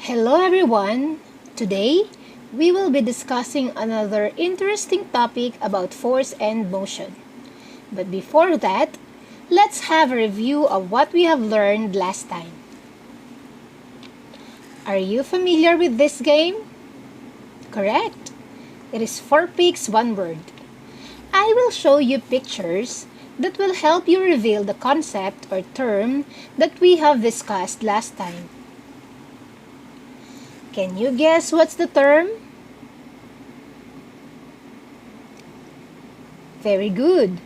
Hello everyone! Today, we will be discussing another interesting topic about force and motion. But before that, let's have a review of what we have learned last time. Are you familiar with this game? Correct! It is 4 picks, 1 word. I will show you pictures that will help you reveal the concept or term that we have discussed last time. Can you guess what's the term? Very good.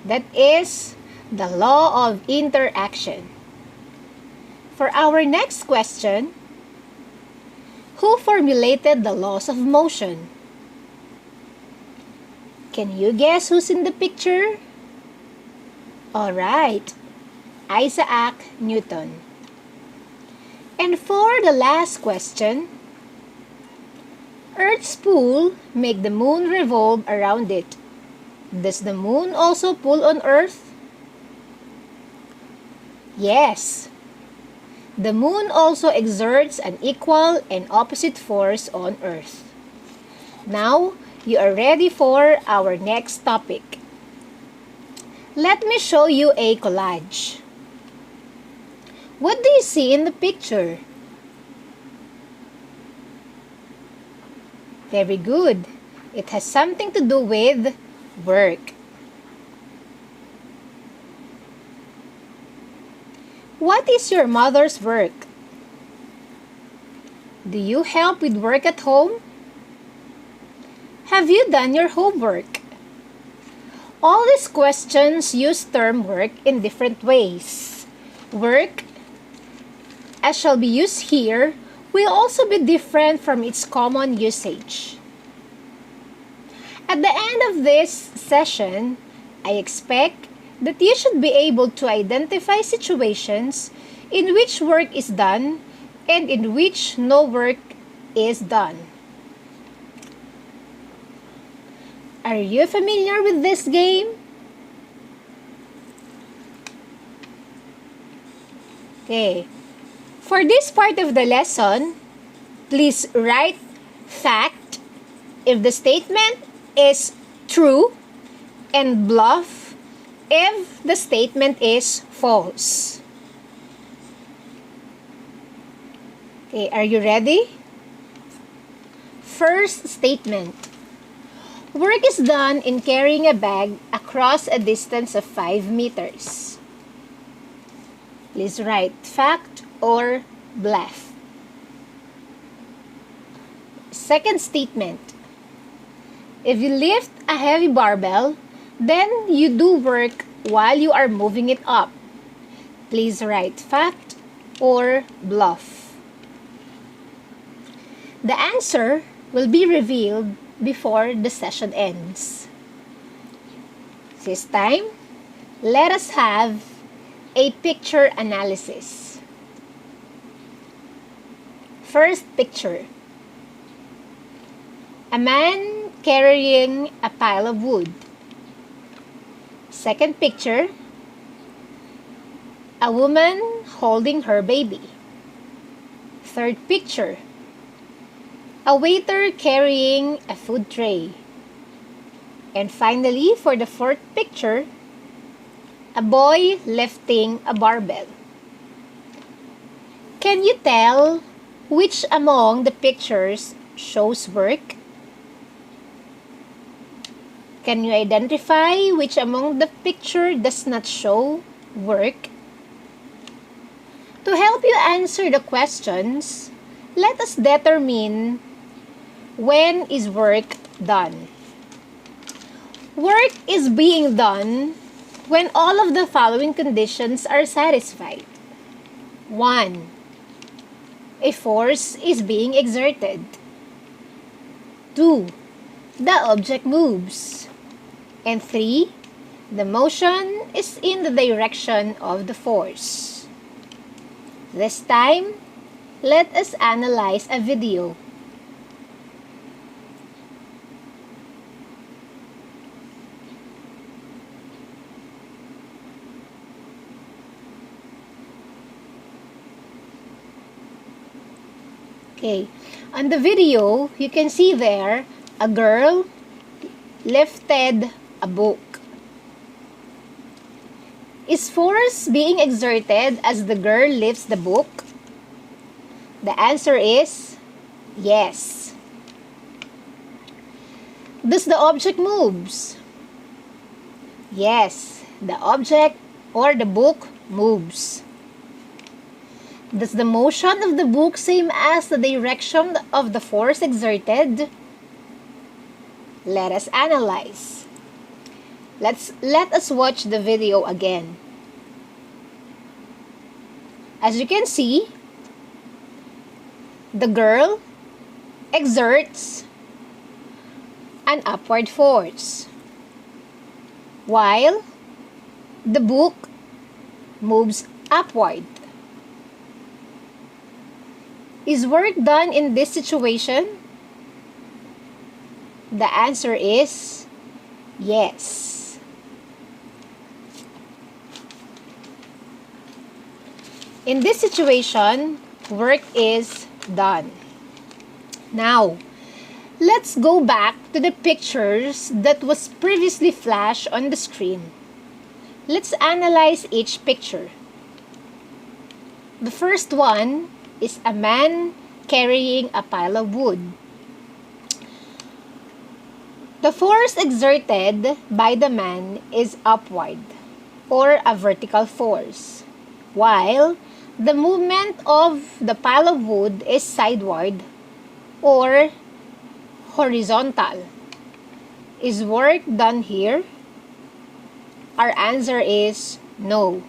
That is the law of interaction. For our next question, who formulated the laws of motion? Can you guess who's in the picture? Alright, Isaac Newton. And for the last question, Earth's pull make the moon revolve around it. Does the moon also pull on Earth? Yes. The moon also exerts an equal and opposite force on Earth. Now, you are ready for our next topic. Let me show you a collage. What do you see in the picture? Very good. It has something to do with work. What is your mother's work? Do you help with work at home? Have you done your homework? All these questions use term work in different ways. Work, as shall be used here, will also be different from its common usage. At the end of this session, I expect that you should be able to identify situations in which work is done and in which no work is done. Are you familiar with this game? Okay. For this part of the lesson, please write fact if the statement is true and bluff if the statement is false. Okay, are you ready? First statement. Work is done in carrying a bag across a distance of 5 meters. Please write fact or bluff. Second statement. If you lift a heavy barbell, then you do work while you are moving it up. Please write fact or bluff. The answer will be revealed before the session ends. This time, let us have a picture analysis. First picture. A man carrying a pile of wood. Second picture. A woman holding her baby. Third picture. A waiter carrying a food tray. And finally, for the fourth picture, a boy lifting a barbell. Can you tell which among the pictures shows work? Can you identify which among the picture does not show work? To help you answer the questions, let us determine when is work done. Work is being done when all of the following conditions are satisfied. 1. A force is being exerted. 2. The object moves. And 3. The motion is in the direction of the force. This time, let us analyze a video. Okay, on the video, you can see there, a girl lifted a book. Is force being exerted as the girl lifts the book? The answer is yes. Does the object moves? Yes, the object or the book moves. Does the motion of the book same as the direction of the force exerted? Let us analyze. Let us watch the video again. As you can see, the girl exerts an upward force, while the book moves upward. Is work done in this situation? The answer is yes. In this situation, work is done. Now, let's go back to the pictures that was previously flashed on the screen. Let's analyze each picture. The first one is a man carrying a pile of wood. The force exerted by the man is upward, or a vertical force, while the movement of the pile of wood is sideward, or horizontal. Is work done here? Our answer is no.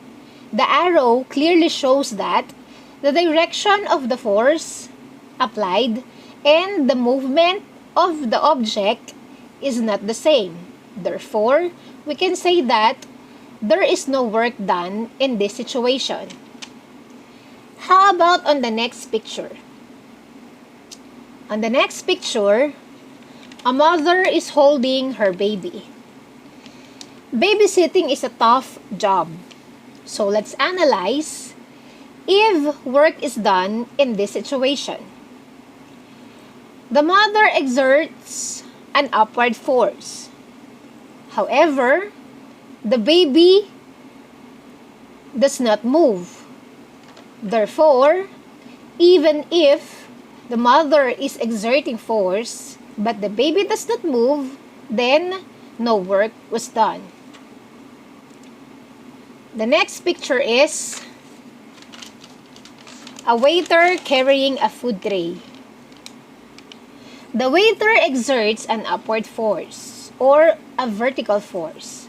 The arrow clearly shows that the direction of the force applied and the movement of the object is not the same. Therefore, we can say that there is no work done in this situation. How about on the next picture? On the next picture, a mother is holding her baby. Babysitting is a tough job. So let's analyze if work is done in this situation. The mother exerts an upward force. However, the baby does not move. Therefore, even if the mother is exerting force, but the baby does not move, then no work was done. The next picture is a waiter carrying a food tray. The waiter exerts an upward force or a vertical force,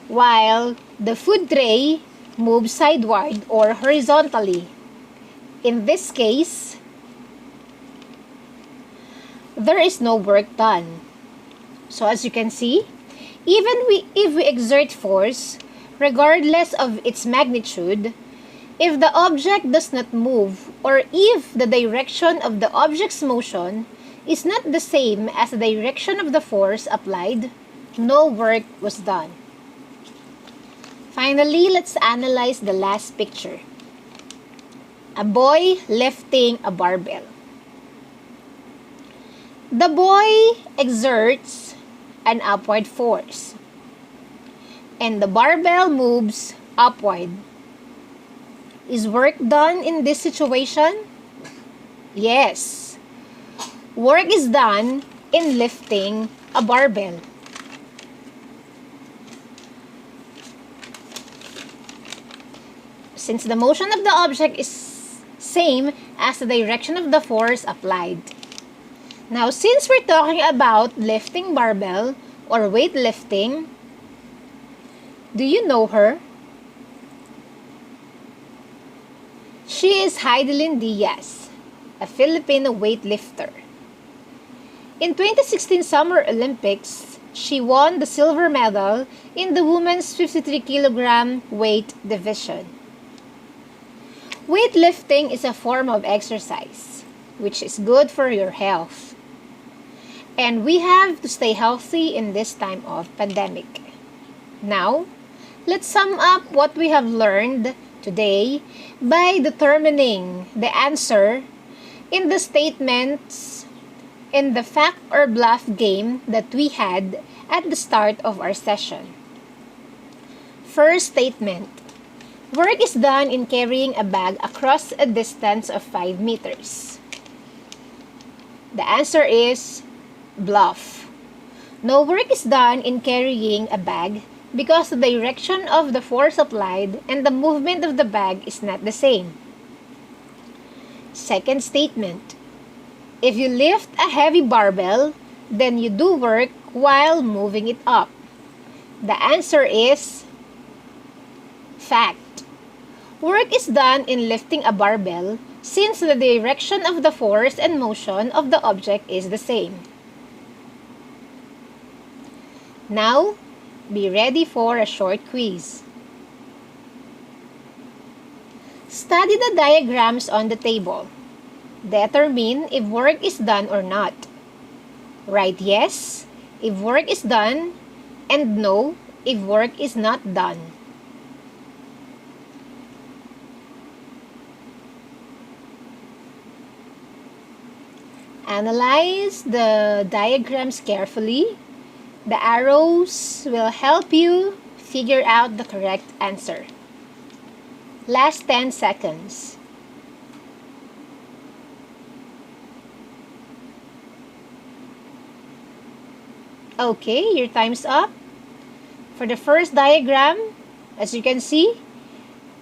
while the food tray moves sideward or horizontally. In this case, there is no work done. So as you can see, even if we exert force, regardless of its magnitude, if the object does not move or if the direction of the object's motion is not the same as the direction of the force applied, no work was done. Finally, let's analyze the last picture. A boy lifting a barbell. The boy exerts an upward force, and the barbell moves upward. Is work done in this situation? Yes. Work is done in lifting a barbell. Since the motion of the object is same as the direction of the force applied. Now, since we're talking about lifting barbell or weightlifting, do you know her? She is Heidelin Diaz, a Filipino weightlifter. In 2016 Summer Olympics, she won the silver medal in the women's 53 kilogram weight division. Weightlifting is a form of exercise, which is good for your health. And we have to stay healthy in this time of pandemic. Now, let's sum up what we have learned today by determining the answer in the statements in the fact or bluff game that we had at the start of our session. First statement. Work is done in carrying a bag across a distance of 5 meters. The answer is bluff. No work is done in carrying a bag because the direction of the force applied and the movement of the bag is not the same. Second statement. If you lift a heavy barbell, then you do work while moving it up. The answer is fact. Work is done in lifting a barbell since the direction of the force and motion of the object is the same. Now, be ready for a short quiz. Study the diagrams on the table. Determine if work is done or not. Write yes if work is done and no if work is not done. Analyze the diagrams carefully. The arrows will help you figure out the correct answer. Last 10 seconds. Okay, your time's up. For the first diagram, as you can see,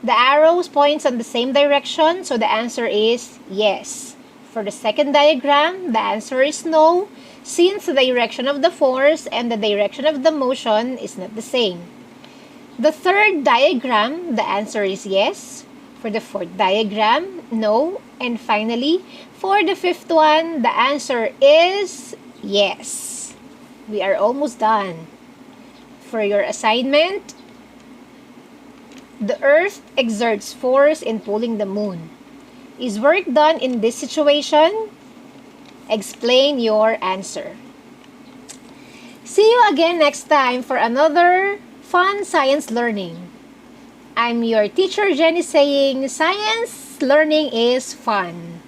the arrows points in the same direction, so the answer is yes. For the second diagram, the answer is no, since the direction of the force and the direction of the motion is not the same. The third diagram, the answer is yes. For the fourth diagram, no. And finally, for the fifth one, the answer is yes. We are almost done. For your assignment, the Earth exerts force in pulling the moon. Is work done in this situation? Explain your answer. See you again next time for another fun science learning. I'm your teacher Jenny saying science learning is fun.